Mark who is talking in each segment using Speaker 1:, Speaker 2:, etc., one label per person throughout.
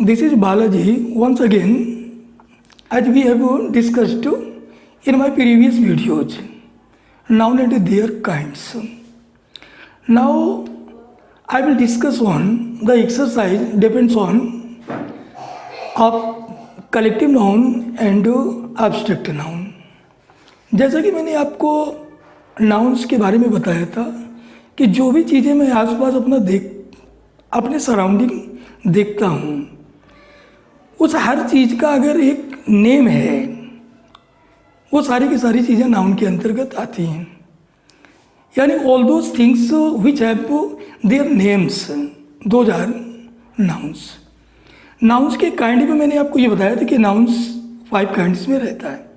Speaker 1: This is Balaji once again, as we have discussed in my previous videos, noun and their kinds. Now I will discuss on the exercise depends on collective noun and abstract noun. जैसा कि मैंने आपको nouns के बारे में बताया था कि जो भी चीज़ें मैं आसपास अपने सराउंडिंग देखता हूँ, उस हर चीज़ का अगर एक नेम है, वो सारी की सारी चीज़ें नाउन के अंतर्गत आती हैं. यानी all those things which have their names, those are nouns. Nouns के काइंड में मैंने आपको ये बताया था कि नाउन्स 5 काइंड्स में रहता है.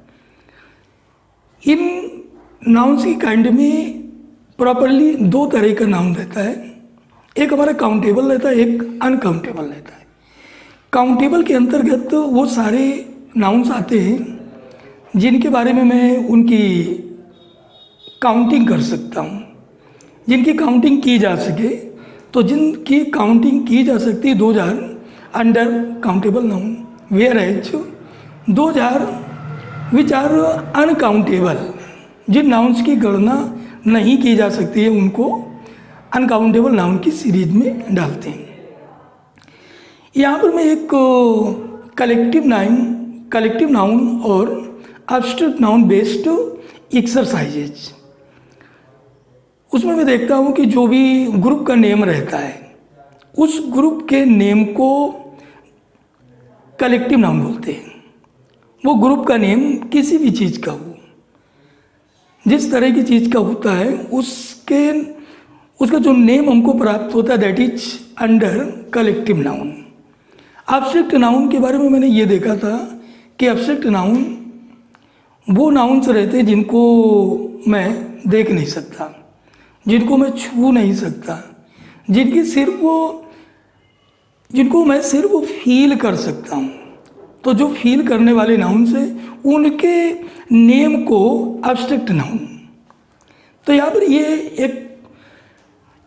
Speaker 1: इन नाउन्स की काइंड में प्रॉपरली 2 तरह का नाउन रहता है. एक हमारा काउंटेबल रहता है, एक अनकाउंटेबल रहता है. काउंटेबल के अंतर्गत वो सारे नाउन्स आते हैं जिनके बारे में मैं उनकी काउंटिंग कर सकता हूँ, जिनकी काउंटिंग की जा सके. तो जिनकी काउंटिंग की जा सकती है 2000 under countable noun, whereas 2000 which are uncountable, जिन नाउन्स की गणना नहीं की जा सकती है उनको अनकाउंटेबल नाउन की सीरीज में डालते हैं. यहाँ पर मैं एक कलेक्टिव नाउन और एब्स्ट्रैक्ट नाउन बेस्ड एक्सरसाइजेज, उसमें मैं देखता हूँ कि जो भी ग्रुप का नेम रहता है उस ग्रुप के नेम को कलेक्टिव नाउन बोलते हैं. वो ग्रुप का नेम किसी भी चीज़ का हो, जिस तरह की चीज़ का होता है उसका जो नेम हमको प्राप्त होता है that is under collective noun. Abstract noun के बारे में मैंने ये देखा था कि एब्स्ट्रैक्ट नाउन वो नाउन्स रहते हैं जिनको मैं देख नहीं सकता, जिनको मैं छू नहीं सकता, जिनको मैं सिर्फ फील कर सकता हूँ. तो जो फील करने वाले नाउन्स हैं उनके नेम को एब्स्ट्रैक्ट नाउन. तो यहाँ पर ये एक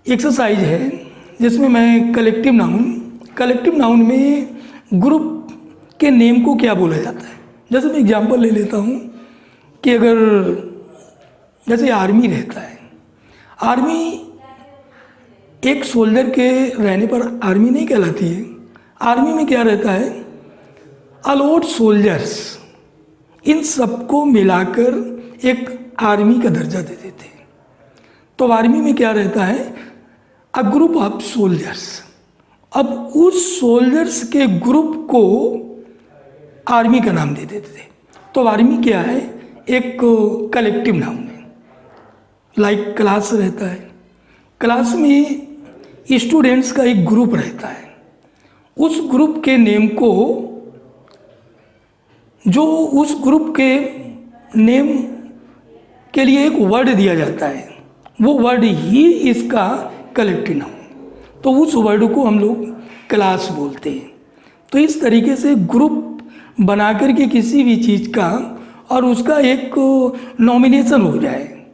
Speaker 1: एक्सरसाइज है जिसमें मैं कलेक्टिव नाउन में ग्रुप के नेम को क्या बोला जाता है. जैसे मैं एग्जांपल ले लेता हूँ कि अगर जैसे आर्मी रहता है, आर्मी एक सोल्जर के रहने पर आर्मी नहीं कहलाती है. आर्मी में क्या रहता है, अलॉट सोल्जर्स, इन सबको मिलाकर एक आर्मी का दर्जा दे देते हैं. तो आर्मी में क्या रहता है, अ ग्रुप ऑफ सोल्जर्स. अब उस सोल्जर्स के ग्रुप को आर्मी का नाम दे देते थे. तो आर्मी क्या है, एक कलेक्टिव नाउन है. लाइक क्लास रहता है, क्लास में स्टूडेंट्स का एक ग्रुप रहता है. उस ग्रुप के नेम को, जो उस ग्रुप के नेम के लिए एक वर्ड दिया जाता है, वो वर्ड ही इसका कलेक्टिव नाउन. तो उस वर्ड को हम लोग क्लास बोलते हैं. तो इस तरीके से ग्रुप बना करके किसी भी चीज़ का और उसका एक नॉमिनेशन हो जाए,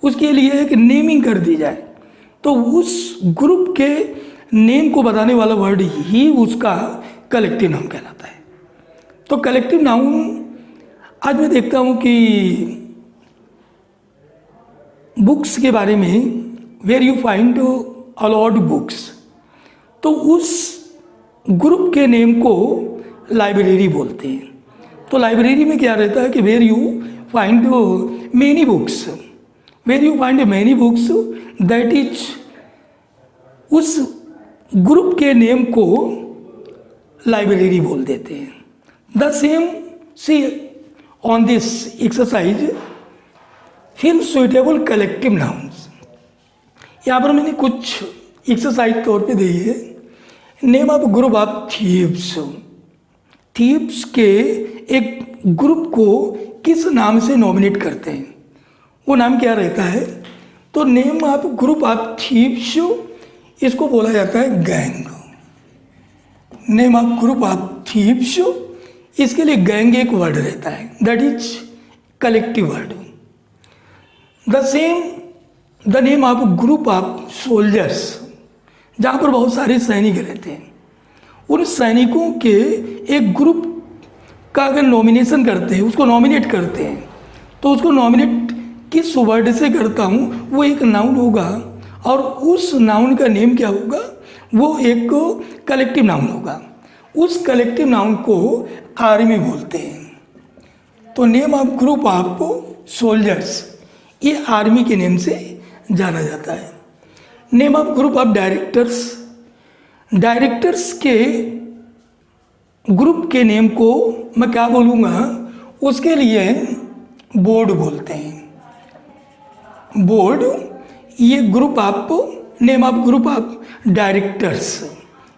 Speaker 1: उसके लिए एक नेमिंग कर दी जाए, तो उस ग्रुप के नेम को बताने वाला वर्ड ही उसका कलेक्टिव नाउन कहलाता है. तो कलेक्टिव नाउन आज मैं देखता हूँ कि बुक्स के बारे में, where you find a lot books, तो उस ग्रुप के नेम को लाइब्रेरी बोलते हैं. तो लाइब्रेरी में क्या रहता है कि where you find many books, that is उस ग्रुप के नेम को लाइब्रेरी बोल देते हैं. The same see on this exercise fill suitable collective nouns. यहाँ पर मैंने कुछ एक्सरसाइज तौर पे दी है. Name of group of thieves. Thieves के एक ग्रुप को किस नाम से नॉमिनेट करते हैं, वो नाम क्या रहता है. तो name of group of thieves, इसको बोला जाता है gang. Name of group of thieves, इसके लिए गैंग एक वर्ड रहता है, that is collective word. The same the name of group of soldiers, जहाँ पर बहुत सारे सैनिक रहते हैं, उन सैनिकों के एक ग्रुप का अगर नॉमिनेशन करते हैं, उसको नॉमिनेट करते हैं, तो उसको नॉमिनेट किस वर्ड से करता हूँ वो एक नाउन होगा, और उस नाउन का नेम क्या होगा, वो एक कलेक्टिव नाउन होगा। उस कलेक्टिव नाउन को आर्मी बोलते हैं। तो name of group of soldiers, ये आर्मी के नेम से जाना जाता है। Name of group of directors, directors के ग्रुप के नेम को मैं क्या बोलूँगा, उसके लिए बोर्ड बोलते हैं। बोर्ड, ये group of, name of group of directors,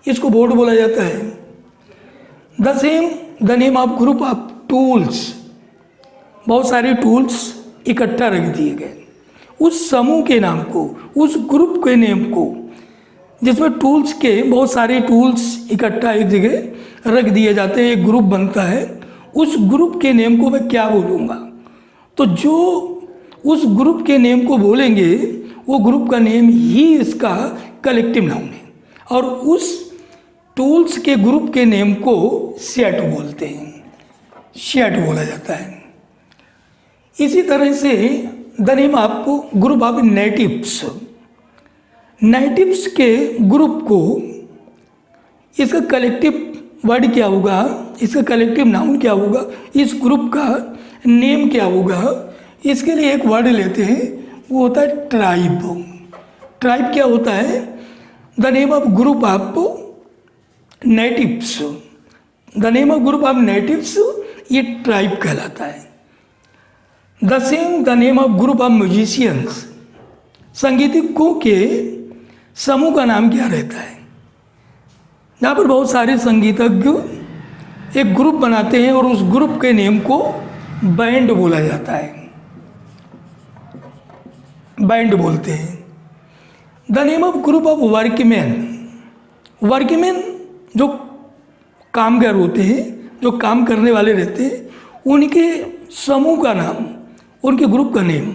Speaker 1: इसको बोर्ड बोला जाता है। The same the name of group of tools, बहुत सारे टूल्स इकट्ठा रख दिए गए, उस समूह के नाम को, उस ग्रुप के नेम को, जिसमें टूल्स के बहुत सारे टूल्स इकट्ठा एक जगह रख दिए जाते हैं, एक ग्रुप बनता है, उस ग्रुप के नेम को मैं क्या बोलूँगा। तो जो उस ग्रुप के नेम को बोलेंगे वो ग्रुप का नेम ही इसका कलेक्टिव नाउन है, और उस टूल्स के ग्रुप के नेम को सेट बोलते हैं, सेट बोला जाता है। इसी तरह से the name of group of natives, natives के ग्रुप को, इसका कलेक्टिव वर्ड क्या होगा, इसका कलेक्टिव नाउन क्या होगा, इस ग्रुप का नेम क्या होगा, इसके लिए एक वर्ड लेते हैं, वो होता है ट्राइब। ट्राइब क्या होता है, the name of group of natives, the name of group of natives, ये ट्राइब कहलाता है। The same the name of group of musicians, संगीतज्ञों के समूह का नाम क्या रहता है। यहाँ पर बहुत सारे संगीतज्ञ एक ग्रुप बनाते हैं और उस ग्रुप के नेम को बैंड बोला जाता है, बैंड बोलते हैं। The name of group of workman, workman जो कामगार होते हैं, जो काम करने वाले रहते हैं, उनके समूह का नाम, उनके ग्रुप का नेम,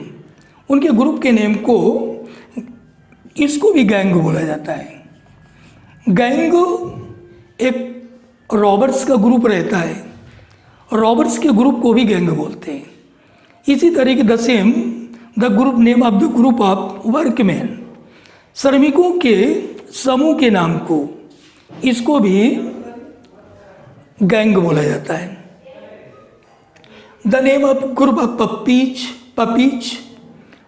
Speaker 1: उनके ग्रुप के नेम को, इसको भी गैंग बोला जाता है। गैंग एक रॉबर्स का ग्रुप रहता है, रॉबर्स के ग्रुप को भी गैंग बोलते हैं। इसी तरीके the same the group name of the group of workman, श्रमिकों के समूह के नाम को, इसको भी गैंग बोला जाता है। The name of group of puppies, puppies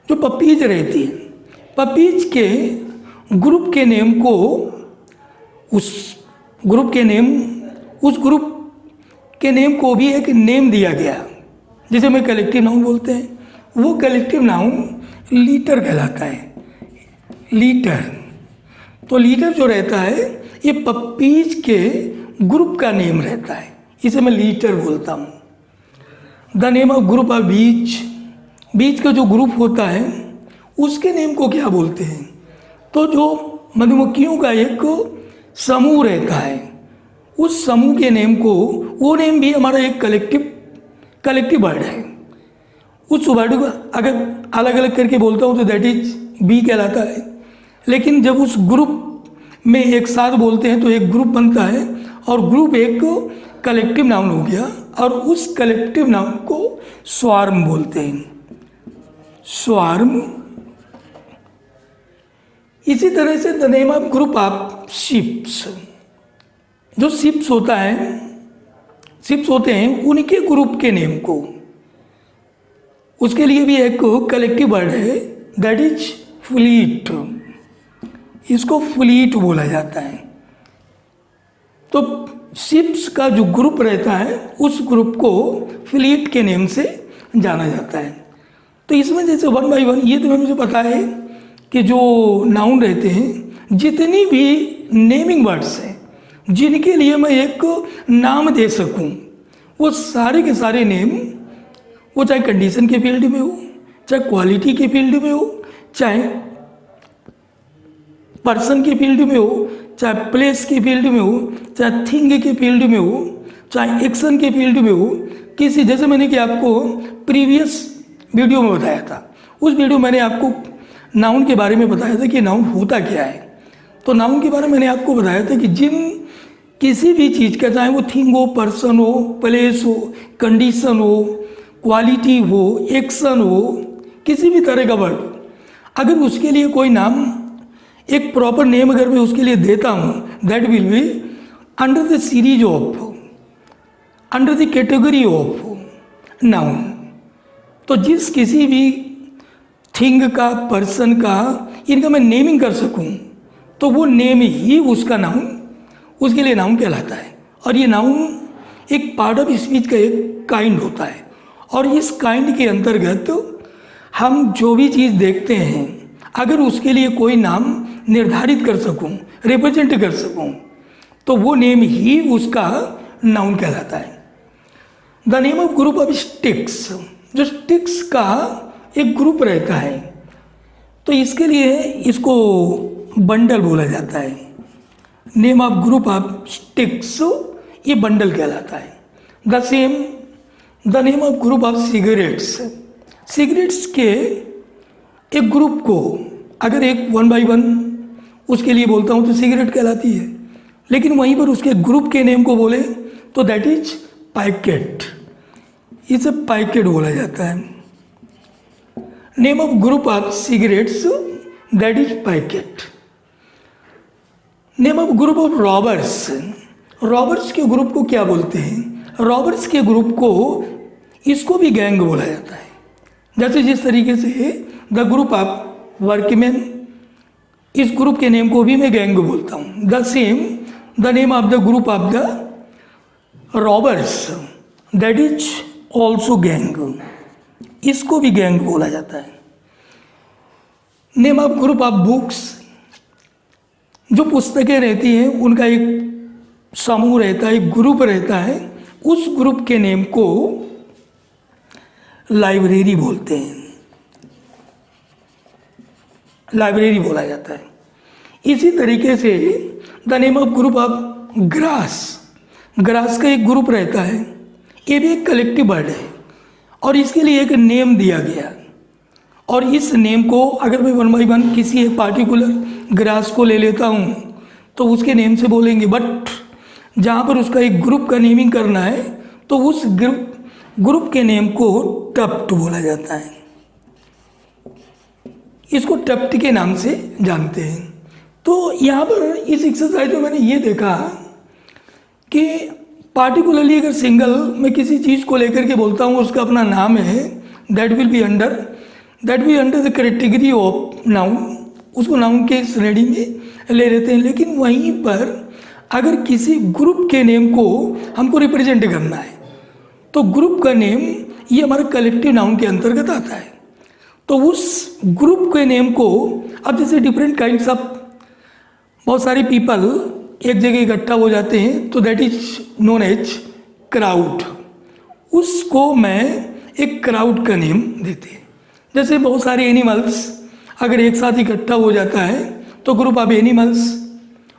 Speaker 1: जो पपीज रहती है, पपीज के ग्रुप के नेम को, उस ग्रुप के नेम, उस ग्रुप के नेम को भी एक नेम दिया गया, जिसे मैं कलेक्टिव नाउन बोलते हैं। वो कलेक्टिव नाउन लीटर कहलाता है, लीटर। तो लीटर जो रहता है ये पपीज के ग्रुप का नेम रहता है, इसे मैं लीटर बोलता हूँ। The name of group of beach, beach का जो ग्रुप होता है उसके नेम को क्या बोलते हैं। तो जो मधुमक्खियों का एक समूह रहता है, उस समूह के नेम को, वो नेम भी हमारा एक कलेक्टिव वर्ड है। उस वर्ड को अगर अलग अलग करके बोलता हूँ तो दैट इज बी कहलाता है, लेकिन जब उस ग्रुप में एक साथ बोलते हैं तो एक ग्रुप बनता है, और ग्रुप एक कलेक्टिव नाउन हो गया, और उस कलेक्टिव नाउन को स्वार्म बोलते हैं, स्वार्म। इसी तरह से the name of group of ships, जो शिप्स होता है, शिप्स होते हैं, उनके ग्रुप के नेम को, उसके लिए भी एक कलेक्टिव वर्ड है, दैट इज फ्लीट, इसको फ्लीट बोला जाता है। तो शिप्स का जो ग्रुप रहता है उस ग्रुप को फ्लीट के नेम से जाना जाता है। तो इसमें जैसे वन बाई वन ये तो मुझे पता है कि जो नाउन रहते हैं, जितनी भी नेमिंग वर्ड्स हैं जिनके लिए मैं एक नाम दे सकूं, वो सारे के सारे नेम, वो चाहे कंडीशन के फील्ड में हो, चाहे क्वालिटी के फील्ड में हो, चाहे पर्सन के फील्ड में हो, चाहे प्लेस के फील्ड में हो, चाहे थिंग के फील्ड में हो, चाहे एक्शन के फील्ड में हो, किसी, जैसे मैंने कि आपको प्रीवियस वीडियो में बताया था, उस वीडियो मैंने आपको नाउन के बारे में बताया था कि नाउन होता क्या है। तो नाउन के बारे में मैंने आपको बताया था कि जिन किसी भी चीज़ का, चाहे वो थिंग हो, पर्सन हो, प्लेस हो, कंडीशन हो, क्वालिटी हो, एक्शन हो, किसी भी तरह का वर्ड, अगर उसके लिए कोई नाम, एक प्रॉपर नेम अगर मैं उसके लिए देता हूँ, that will be under the series of, under the category of noun. तो जिस किसी भी थिंग का, पर्सन का, इनका मैं नेमिंग कर सकूं, तो वो नेम ही उसका नाउन, उसके लिए नाउन कहलाता है। और ये नाउन एक पार्ट ऑफ स्पीच का एक काइंड होता है, और इस काइंड के अंतर्गत हम जो भी चीज़ देखते हैं, अगर उसके लिए कोई नाम निर्धारित कर सकूं, रिप्रेजेंट कर सकूं, तो वो नेम ही उसका नाउन कहलाता है। The name of group of sticks, जो स्टिक्स का एक ग्रुप रहता है, तो इसके लिए इसको बंडल बोला जाता है। Name of group of sticks, ये बंडल कहलाता है। The same the name of group of cigarettes, cigarettes के एक ग्रुप को अगर एक 1 बाई 1 उसके लिए बोलता हूँ तो सिगरेट कहलाती है, लेकिन वहीं पर उसके ग्रुप के नेम को बोले तो दैट इज पैकेट, इसे पैकेट बोला जाता है। Name of group of cigarettes, that is packet. Name of group of robbers, robbers के ग्रुप को क्या बोलते हैं? रॉबर्स के ग्रुप को, इसको भी गैंग बोला जाता है। जैसे जिस तरीके से द ग्रुप ऑफ वर्कमैन, इस ग्रुप के नेम को भी मैं गैंग बोलता हूँ। The same the name of the group of the robbers, that is also gang, इसको भी गैंग बोला जाता है। Name of group of books, जो पुस्तकें रहती हैं उनका एक समूह रहता है, एक ग्रुप रहता है, उस ग्रुप के नेम को लाइब्रेरी बोलते हैं, लाइब्रेरी बोला जाता है। इसी तरीके से the name of group of grass, grass का एक ग्रुप रहता है, ये भी एक कलेक्टिव वर्ड है और इसके लिए एक नेम दिया गया, और इस नेम को अगर मैं 1 बाई 1 किसी एक पार्टिकुलर ग्रास को ले लेता हूँ तो उसके नेम से बोलेंगे, बट जहाँ पर उसका एक ग्रुप का नेमिंग करना है तो उस ग्रुप के नेम को टप्ट बोला जाता है, इसको टप्ट के नाम से जानते हैं। तो यहाँ पर इस एक्सरसाइज में मैंने ये देखा कि पार्टिकुलरली अगर सिंगल मैं किसी चीज़ को लेकर के बोलता हूँ, उसका अपना नाम है, that will be under the category of noun, उसको नाउन के श्रेणी में ले लेते हैं। लेकिन वहीं पर अगर किसी ग्रुप के नेम को हमको रिप्रेजेंट करना है तो ग्रुप का नेम ये हमारे कलेक्टिव नाउन के अंतर्गत आता है। तो उस ग्रुप के नेम को, अब जैसे डिफरेंट काइंड्स ऑफ, बहुत सारे पीपल एक जगह इकट्ठा हो जाते हैं तो that is known as crowd, उसको मैं एक क्राउड का नेम देते हैं। जैसे बहुत सारे एनिमल्स अगर एक साथ इकट्ठा हो जाता है तो ग्रुप ऑफ एनिमल्स,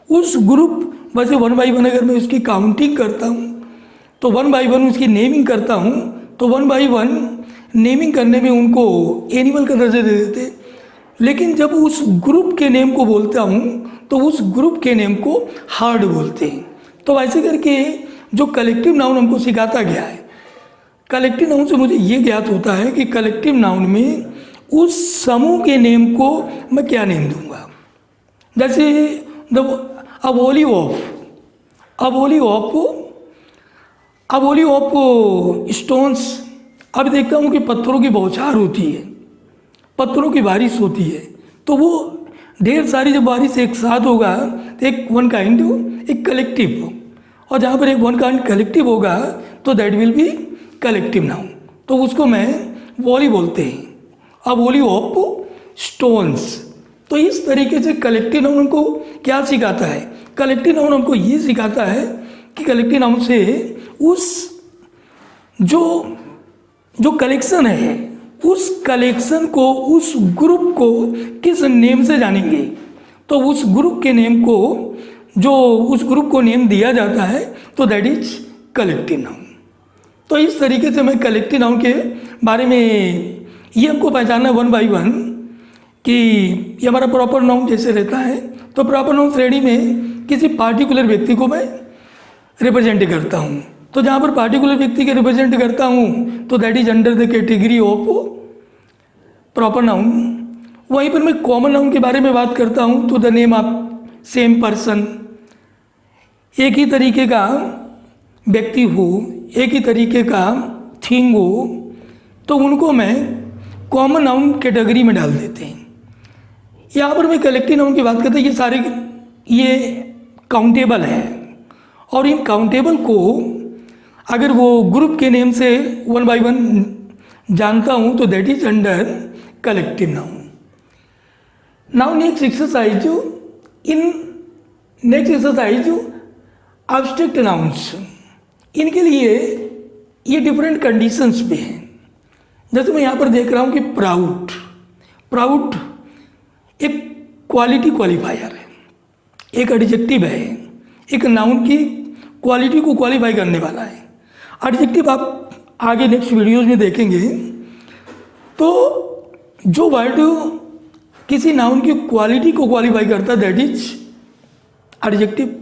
Speaker 1: उस ग्रुप वैसे 1 बाई 1 अगर मैं उसकी काउंटिंग करता हूँ तो 1 बाई 1 उसकी नेमिंग करता हूँ तो 1 बाई 1 नेमिंग करने में उनको एनिमल का दर्जा दे देते हैं। लेकिन जब उस ग्रुप के नेम को बोलता हूँ तो उस ग्रुप के नेम को हार्ड बोलते हैं। तो ऐसे करके जो कलेक्टिव नाउन हमको सिखाता गया है, कलेक्टिव नाउन से मुझे ये ज्ञात होता है कि कलेक्टिव नाउन में उस समूह के नेम को मैं क्या नेम दूंगा। जैसे अबोली ऑफ स्टोन्स, अब देखता हूँ कि पत्थरों की बौछार होती है, पत्थरों की बारिश होती है, तो वो ढेर सारी जब बारिश एक साथ होगा तो एक 1 काइंड एक कलेक्टिव हो, और जहाँ पर एक 1 काइंड कलेक्टिव होगा तो that will be collective noun, तो उसको मैं वॉली बोलते हैं, अबोली ऑफ स्टोन्स। तो इस तरीके से कलेक्टिव नाउन हमको क्या सिखाता है? कलेक्टिव नाउन हमको ये सिखाता है कि कलेक्टिव नाउन से उस जो कलेक्शन है, उस कलेक्शन को, उस ग्रुप को किस नेम से जानेंगे, तो उस ग्रुप के नेम को, जो उस ग्रुप को नेम दिया जाता है तो दैट इज कलेक्टिव नाउन। तो इस तरीके से मैं कलेक्टिव नाउन के बारे में ये हमको पहचानना 1 बाई 1 कि ये हमारा प्रॉपर नाउन जैसे रहता है, तो प्रॉपर नाउन श्रेणी में किसी पार्टिकुलर व्यक्ति को मैं रिप्रेजेंट करता हूँ। तो जहाँ पर पार्टिकुलर व्यक्ति के रिप्रेजेंट करता हूँ तो that is under the category of proper noun. वहीं पर मैं कॉमन नाउन के बारे में बात करता हूँ तो the name of same person, एक ही तरीके का व्यक्ति हो, एक ही तरीके का थिंग हो, तो उनको मैं कॉमन नाउन कैटेगरी में डाल देते हैं। यहाँ पर मैं कलेक्टिव नाउन की बात करता हूँ, ये सारे ये काउंटेबल है और इन काउंटेबल को अगर वो ग्रुप के नेम से वन बाय वन जानता हूँ तो that is under collective noun. Now next exercise abstract nouns, इनके लिए ये डिफरेंट कंडीशंस पे हैं। जैसे मैं यहाँ पर देख रहा हूँ कि प्राउड एक क्वालिटी क्वालिफायर है, एक एडजेक्टिव है, एक नाउन की क्वालिटी को क्वालिफाई करने वाला है। एडजेक्टिव आप आगे नेक्स्ट वीडियोज में देखेंगे। तो जो वर्ड किसी नाउन की क्वालिटी को क्वालिफाई करता है दैट इज एडजेक्टिव।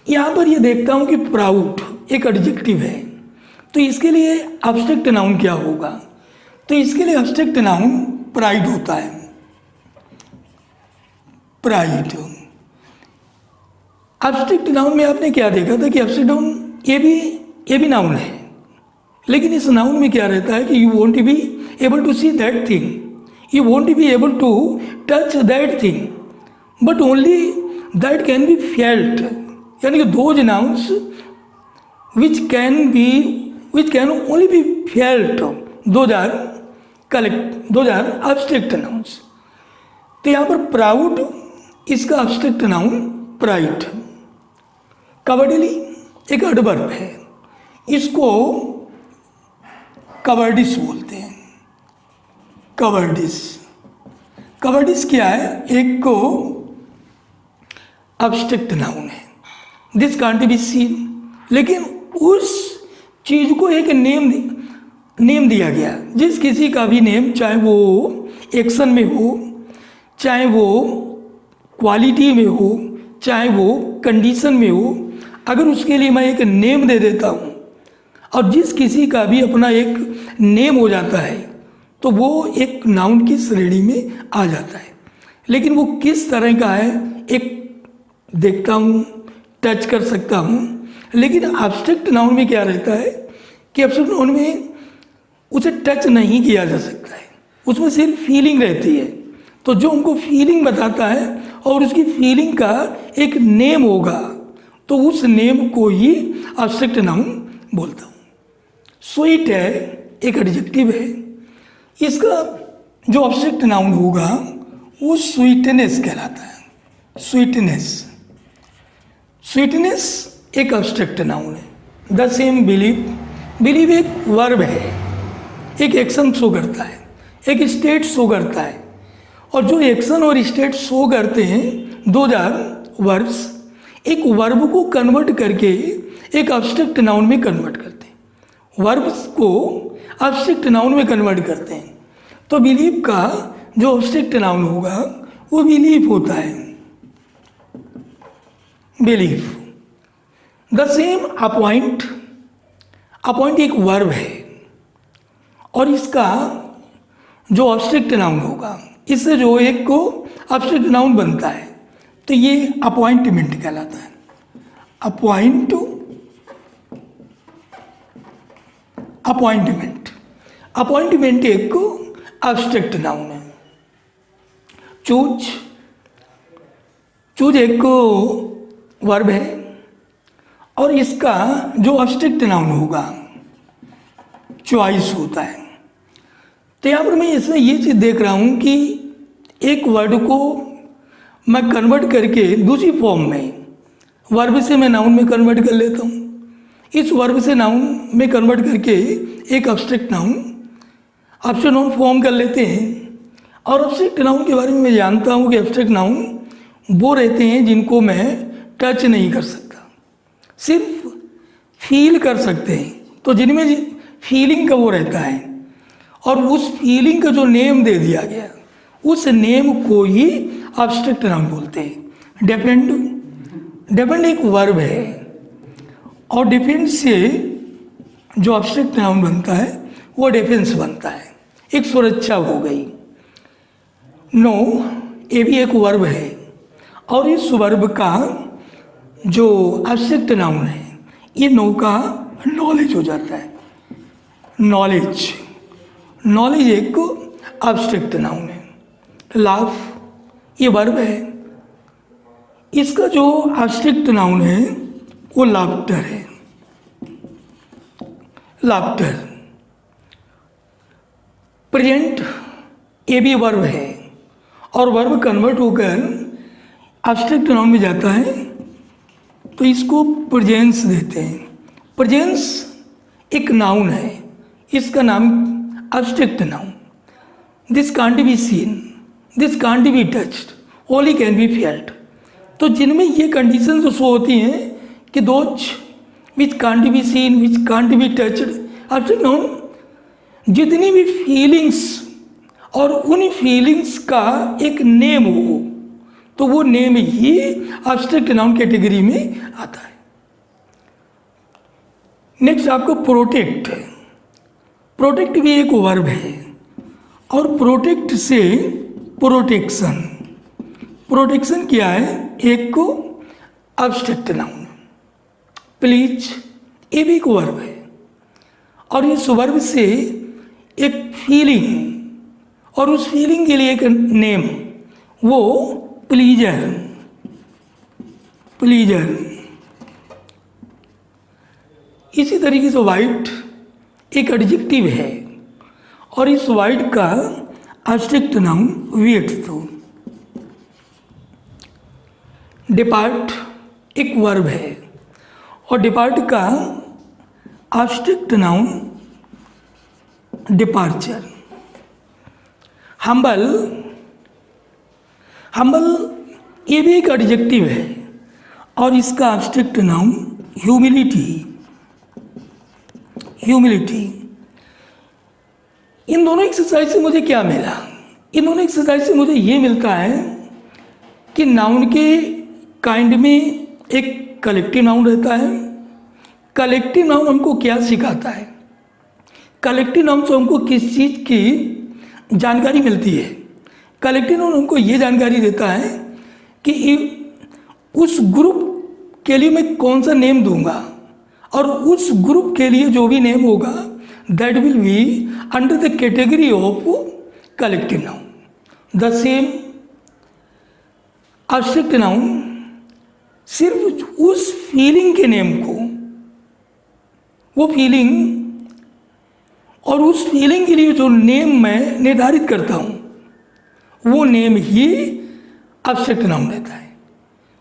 Speaker 1: यहाँ पर ये देखता हूँ कि प्राउड एक एडजेक्टिव है, तो इसके लिए एब्स्ट्रैक्ट नाउन क्या होगा? तो इसके लिए एब्स्ट्रैक्ट नाउन प्राइड होता है। प्राइड एब्स्ट्रैक्ट नाउन में आपने क्या देखा था कि एब्स्ट्रैक्ट नाउन ये भी नाउन है, लेकिन इस नाउन में क्या रहता है कि you won't be able to see that thing, you won't be able to touch that thing, but only that can be felt, यानी कि those nouns which can only be felt, those are abstract nouns। तो यहाँ पर proud इसका abstract noun pride. Cowardly एक adverb है, इसको cowardice बोलते हैं। कवर्डिस क्या है? एक को abstract noun है, दिस कांट बी सीन, लेकिन उस चीज़ को एक नेम दिया गया। जिस किसी का भी नेम, चाहे वो एक्शन में हो, चाहे वो क्वालिटी में हो, चाहे वो कंडीशन में हो, अगर उसके लिए मैं एक नेम दे देता हूँ और जिस किसी का भी अपना एक नेम हो जाता है तो वो एक नाउन की श्रेणी में आ जाता है। लेकिन वो किस तरह का है एक देखता हूँ, टच कर सकता हूँ। लेकिन एब्स्ट्रैक्ट नाउन में क्या रहता है कि एब्स्ट्रैक्ट नाउन में उसे टच नहीं किया जा सकता है, उसमें सिर्फ फीलिंग रहती है। तो जो हमको फीलिंग बताता है और उसकी फीलिंग का एक नेम होगा तो उस नेम को ही एब्स्ट्रैक्ट नाउन बोलता हूँ। स्वीट है एक एडजेक्टिव है, इसका जो एब्स्ट्रैक्ट नाउन होगा वो स्वीटनेस कहलाता है। स्वीटनेस एक एब्स्ट्रैक्ट नाउन है। द सेम बिलीव एक वर्ब है, एक एक्शन शो करता है, एक स्टेट शो करता है, और जो एक्शन और स्टेट शो करते हैं 2000 वर्ब्स एक वर्ब को कन्वर्ट करके एक एब्स्ट्रैक्ट नाउन में कन्वर्ट करते हैं, वर्ब्स को एब्स्ट्रैक्ट नाउन में कन्वर्ट करते हैं। तो बिलीव का जो एब्स्ट्रैक्ट नाउन होगा वो बिलीव होता है, बिलीव। द सेम अपॉइंट एक वर्ब है और इसका जो एब्स्ट्रैक्ट नाउन होगा इससे जो एक को एब्स्ट्रैक्ट नाउन बनता है तो ये अपॉइंटमेंट कहलाता है। अपॉइंटमेंट एक को एब्स्ट्रैक्ट नाउन है। चूज एक को वर्ब है और इसका जो एब्स्ट्रैक्ट नाउन होगा चॉइस होता है। तो यहाँ पर मैं इसमें ये चीज़ देख रहा हूँ कि एक वर्ड को मैं कन्वर्ट करके दूसरी फॉर्म में वर्ब से मैं नाउन में कन्वर्ट कर लेता हूँ, इस वर्ब से नाउन में कन्वर्ट करके एक एब्स्ट्रैक्ट नाउन फॉर्म कर लेते हैं। और एब्स्ट्रैक्ट नाउन के बारे में मैं जानता हूँ कि एब्स्ट्रैक्ट नाउन वो रहते हैं जिनको मैं टच नहीं कर सकता, सिर्फ फील कर सकते हैं। तो जिनमें फीलिंग का वो रहता है और उस फीलिंग का जो नेम दे दिया गया उस नेम को ही एब्स्ट्रैक्ट नाउन बोलते हैं। डिपेंड एक वर्ब है और डिफेंस से जो एब्स्ट्रैक्ट नाउन बनता है वो डिफेंस बनता है, एक सुरक्षा हो गई। नो ये भी एक वर्ब है और इस वर्ब का जो एब्स्ट्रैक्ट नाउन है ये नो का नॉलेज हो जाता है। नॉलेज, नॉलेज एक एब्स्ट्रैक्ट नाउन है। लाफ ये वर्ब है, इसका जो एब्स्ट्रैक्ट नाउन है वो लाफ्टर है। लाफ्टर। प्रेजेंट ये भी वर्ब है और वर्ब कन्वर्ट होकर एब्स्ट्रैक्ट नाउन में जाता है तो इसको प्रेजेंस देते हैं। प्रेजेंस एक नाउन है, इसका नाम abstract noun. This can't be seen, this can't be touched, only can be felt. तो जिनमें ये कंडीशन जो शो होती हैं कि those which can't be seen, which can't be touched, abstract noun जितनी भी फीलिंग्स और उन फीलिंग्स का एक नेम हो तो वो नेम ही एब्स्ट्रैक्ट नाउन कैटेगरी में आता है। नेक्स्ट आपको प्रोटेक्ट है। प्रोटेक्ट भी एक वर्ब है और प्रोटेक्ट से प्रोटेक्शन। प्रोटेक्शन क्या है? एक को एब्स्ट्रैक्ट नाउन। प्लीज ये भी एक वर्ब है और इस वर्ब से एक फीलिंग और उस फीलिंग के लिए एक नेम, वो प्लीजर। प्लीजर। इसी तरीके से वाइट एक एडजेक्टिव है और इस वाइट का एब्स्ट्रैक्ट नाउन वेट दो। डिपार्ट एक वर्ब है और डिपार्ट का abstract noun departure. Humble, humble ये भी एक एडजेक्टिव है और इसका एब्स्ट्रैक्ट नाउन ह्यूमिलिटी। ह्यूमिलिटी। इन दोनों एक्सरसाइज से मुझे क्या मिला? इन दोनों एक्सरसाइज से मुझे ये मिलता है कि नाउन के काइंड में एक कलेक्टिव नाउन रहता है। कलेक्टिव नाउन हमको क्या सिखाता है? कलेक्टिव नाउन से हमको किस चीज़ की जानकारी मिलती है? कलेक्टिव नाउन हमको ये जानकारी देता है कि उस ग्रुप के लिए मैं कौन सा नेम दूंगा और उस ग्रुप के लिए जो भी नेम होगा that will be under the category of collective noun. The same abstract noun सिर्फ उस फीलिंग के नेम को, वो फीलिंग और उस फीलिंग के लिए जो नेम मैं निर्धारित करता हूँ वो नेम ही एब्स्ट्रैक्ट नाउन रहता है।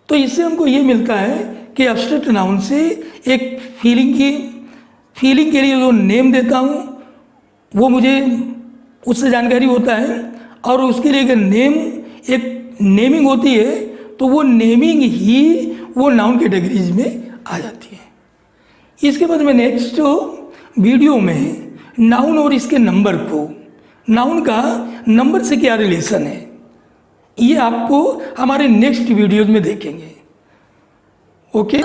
Speaker 1: तो इससे हमको ये मिलता है कि एब्स्ट्रैक्ट नाउन से एक फीलिंग के लिए जो नेम देता हूँ वो मुझे उससे जानकारी होता है और उसके लिए अगर एक नेमिंग होती है तो वो नेमिंग ही वो नाउन कैटेगरीज में आ जाती है। इसके बाद मैं नेक्स्ट वीडियो में नाउन और इसके नंबर को, नाउन का नंबर से क्या रिलेशन है, ये आपको हमारे नेक्स्ट वीडियोज में देखेंगे। ओके।